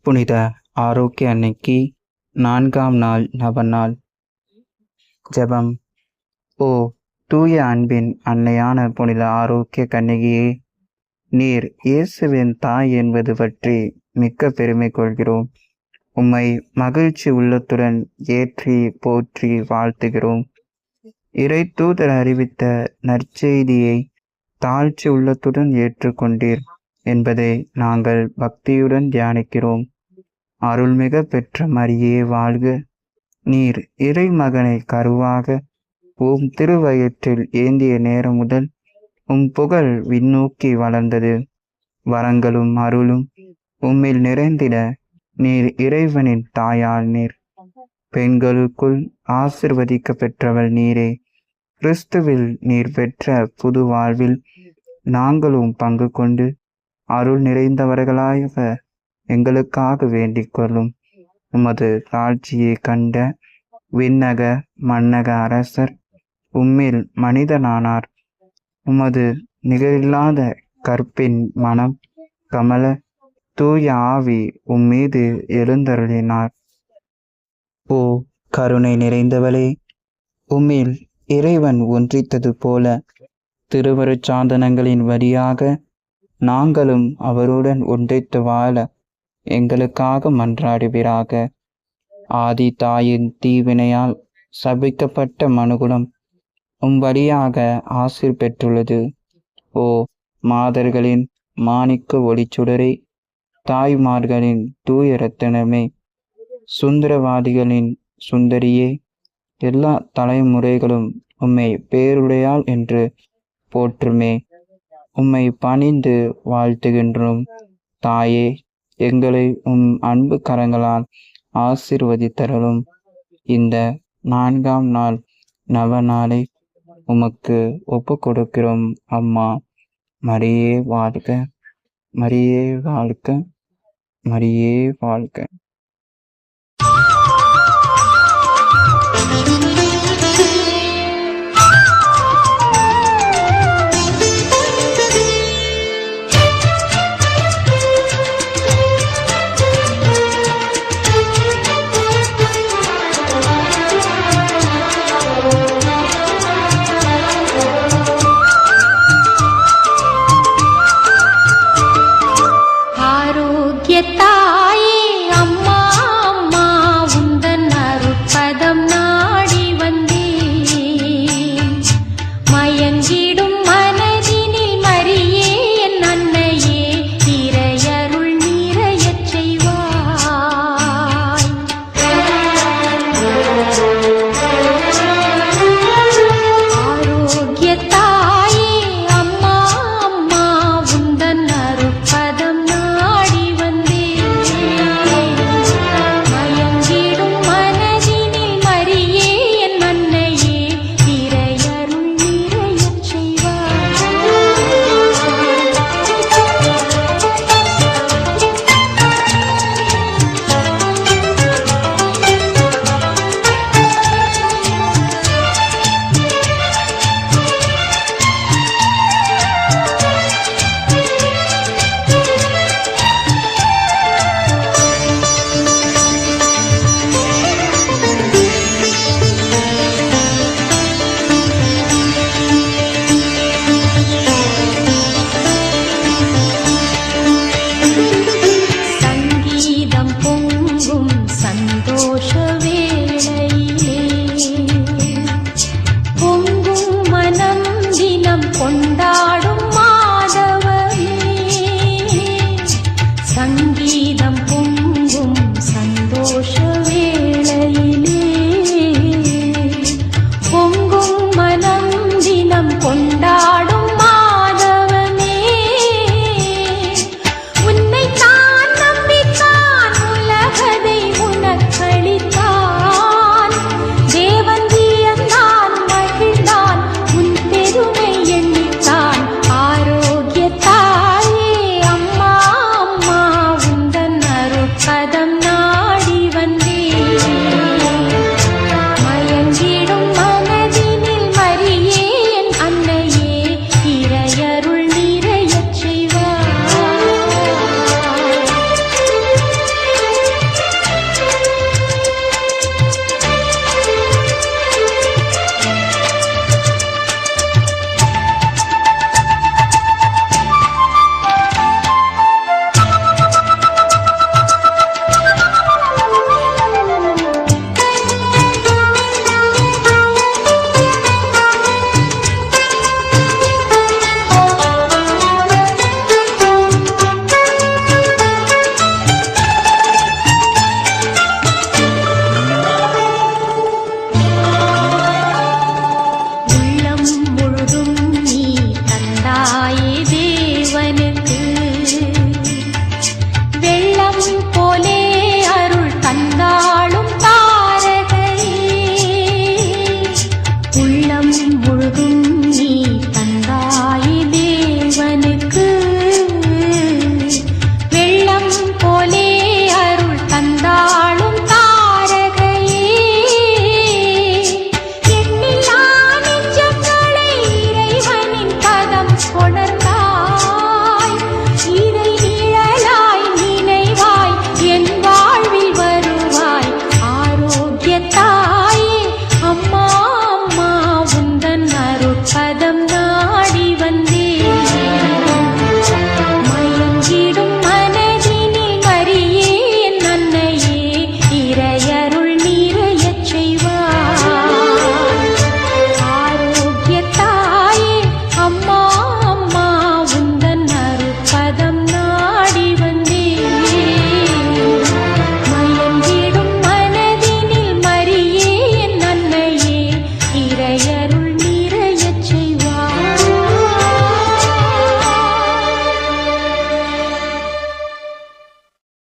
புனித ஆரோக்கிய அன்னைக்கு 4ஆம் நாள் நவநாள். ஜெபம். ஓ தூய அன்பின் அன்னையான புனித ஆரோக்கிய கன்னிகையே, நீர் இயேசுவின் தாய் என்பது பற்றி மிக்க பெருமை கொள்கிறோம். உம்மை மகிழ்ச்சி உள்ளத்துடன் ஏற்றி போற்றி வாழ்த்துகிறோம். இறை தூதர் அறிவித்த நற்செய்தியை தாழ்ச்சி உள்ளத்துடன் ஏற்றுக்கொண்டீர் என்பதை நாங்கள் பக்தியுடன் தியானிக்கிறோம். அருள்மிக பெற்ற மரியே வாழ்க. நீர் இறை மகனை கருவாக உம் திருவயிற்றில் ஏந்திய நேரம் முதல் உம் புகழ் விண்ணோக்கி வளர்ந்தது. வரங்களும் அருளும் உம்மில் நிறைந்திட நீர் இறைவனின் தாயால் நீர். பெண்களுக்குள் ஆசிர்வதிக்க பெற்றவள் நீரே. கிறிஸ்துவில் நீர் பெற்ற புது வாழ்வில் நாங்களும் பங்கு கொண்டு அருள் நிறைந்தவர்களாக எங்களுக்காக வேண்டிக் கொள்ளும். உமது தாழ்ச்சியை கண்ட விண்ணக மன்னக அரசர் உம்மில் மனிதனானார். உமது நிகரில்லாத கற்பின் மனம் கமல தூய ஆவி உம்மீது எழுந்தருளினார். ஓ கருணை நிறைந்தவளே, உம்மில் இறைவன் ஒன்றித்தது போல திருவருட்சாதனங்களின் வழியாக நாங்களும் அவருடன் ஒன்றித்து வாழ எங்களுக்காக மன்றாடுவீராக. ஆதி தாயின் தீவினையால் சபிக்கப்பட்ட மனுகுலம் உம் வழியாக ஆசீர் பெற்றுள்ளது. ஓ மாதர்களின் மாணிக்க ஒளிச்சுடரே, தாய்மார்களின் தூய இரத்தினமே, சுந்தரவாதிகளின் சுந்தரியே, எல்லா தலைமுறைகளும் உம்மை பேருடையாள் என்று போற்றுமே. உம்மை பணிந்து வாழ்த்துகின்றோம். தாயே, எங்களை உம் அன்பு கரங்களால் ஆசீர்வதித்தருளும். இந்த 4ஆம் நாள் நவநாளை உமக்கு ஒப்பு கொடுக்கிறோம். அம்மா மரியே வாழ்க, மரியே வாழ்க, மரியே வாழ்க. கொண்டாடும் மாதவனே, சங்கீதம்